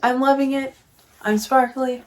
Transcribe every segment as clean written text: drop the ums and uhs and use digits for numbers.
I'm loving it. I'm sparkly.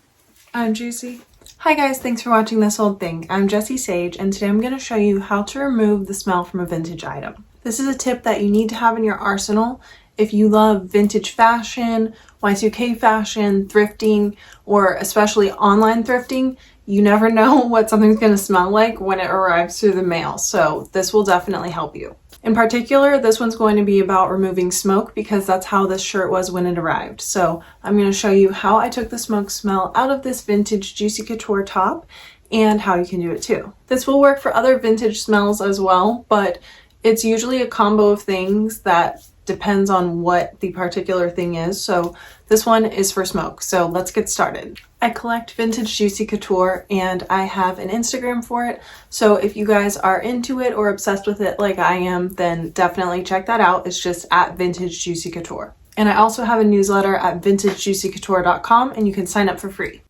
I'm juicy. Hi guys, thanks for watching this whole thing. I'm Jessie Sage, and today I'm going to show you how to remove the smell from a vintage item. This is a tip that you need to have in your arsenal if you love vintage fashion, Y2K fashion, thrifting, or especially online thrifting. You never know what something's going to smell like when it arrives through the mail, so this will definitely help you. In particular, this one's going to be about removing smoke because that's how this shirt was when it arrived. So I'm going to show you how I took the smoke smell out of this vintage Juicy Couture top and how you can do it too. This will work for other vintage smells as well, but it's usually a combo of things that depends on what the particular thing is. So this one is for smoke. So let's get started. I collect vintage Juicy Couture and I have an Instagram for it. So if you guys are into it or obsessed with it like I am, then definitely check that out. It's just at Vintage Juicy Couture. And I also have a newsletter at vintagejuicycouture.com and you can sign up for free.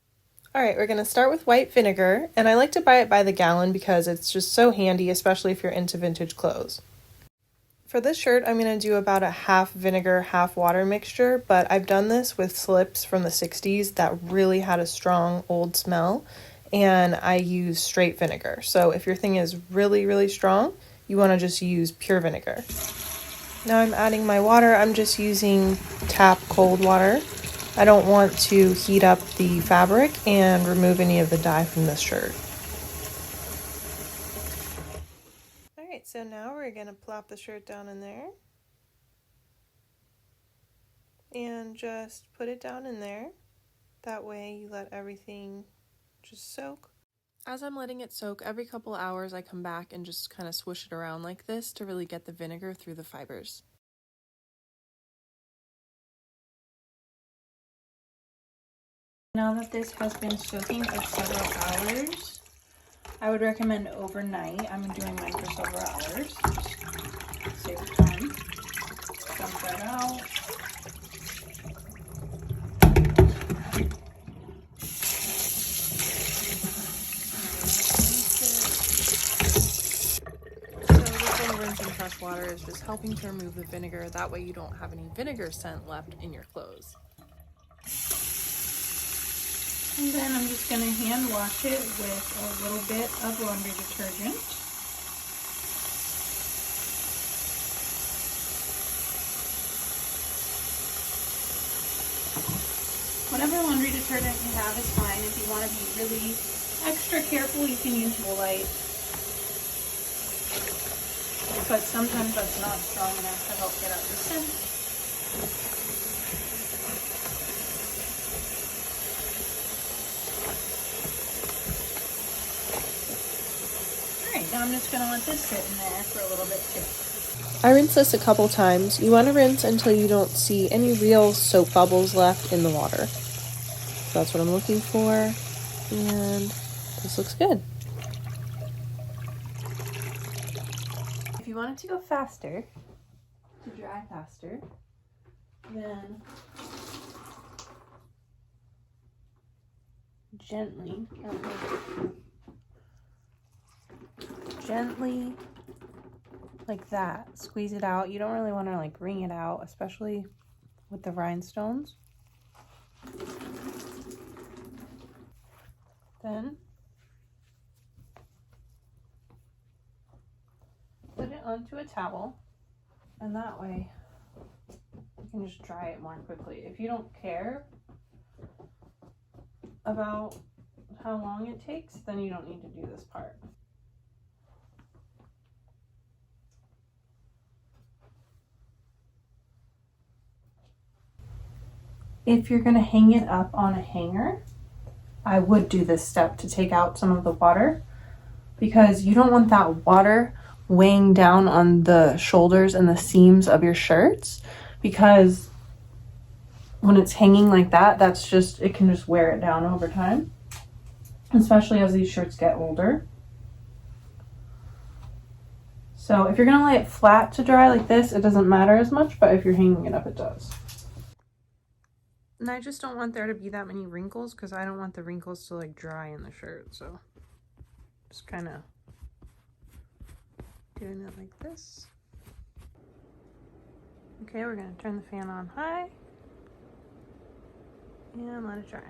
All right, we're gonna start with white vinegar, and I like to buy it by the gallon because it's just so handy, especially if you're into vintage clothes. For this shirt, I'm going to do about a half vinegar, half water mixture, but I've done this with slips from the 60s that really had a strong old smell, and I use straight vinegar. So if your thing is really, really strong, you want to just use pure vinegar. Now I'm adding my water. I'm just using tap cold water. I don't want to heat up the fabric and remove any of the dye from this shirt. So now we're going to plop the shirt down in there and just put it down in there. That way you let everything just soak. As I'm letting it soak, every couple hours I come back and just kind of swoosh it around like this to really get the vinegar through the fibers. Now that this has been soaking for several hours, I would recommend overnight. I'm doing mine for several hours. Just save time. Dump that out. Rinse and fresh water is just helping to remove the vinegar. That way you don't have any vinegar scent left in your clothes. And then I'm just going to hand wash it with a little bit of laundry detergent. Whatever laundry detergent you have is fine. If you want to be really extra careful, you can use Woolite. But sometimes that's not strong enough to help get out the scent. Alright, now I'm just going to let this sit in there for a little bit too. I rinse this a couple times. You want to rinse until you don't see any real soap bubbles left in the water. So that's what I'm looking for, and this looks good. If you want it to go faster, to dry faster, then gently like that, squeeze it out. You don't really want to like wring it out, especially with the rhinestones. Then put it onto a towel, and that way you can just dry it more quickly. If you don't care about how long it takes, then you don't need to do this part. If you're going to hang it up on a hanger, I would do this step to take out some of the water, because you don't want that water weighing down on the shoulders and the seams of your shirts, because when it's hanging like that, it can just wear it down over time, especially as these shirts get older. So if you're going to lay it flat to dry like this, it doesn't matter as much, but if you're hanging it up, it does. And I just don't want there to be that many wrinkles, because I don't want the wrinkles to like dry in the shirt. So just kind of doing it like this. Okay, we're going to turn the fan on high. and let it dry.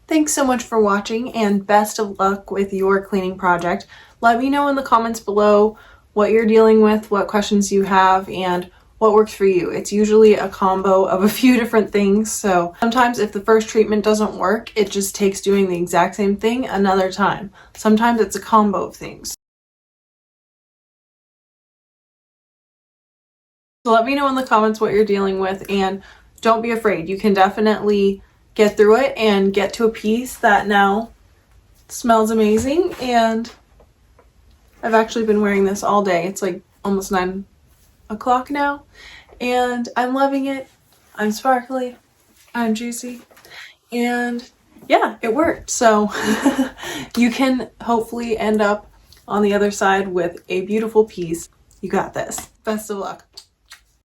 Thanks so much for watching and best of luck with your cleaning project. Let me know in the comments below what you're dealing with, what questions you have, and what works for you. It's usually a combo of a few different things, so sometimes if the first treatment doesn't work, it just takes doing the exact same thing another time. Sometimes it's a combo of things. So let me know in the comments what you're dealing with, and don't be afraid. You can definitely get through it and get to a piece that now smells amazing. And I've actually been wearing this all day. It's like almost 9 o'clock now, and I'm loving it. I'm sparkly, I'm juicy, and yeah, it worked. So you can hopefully end up on the other side with a beautiful piece. You got this. Best of luck.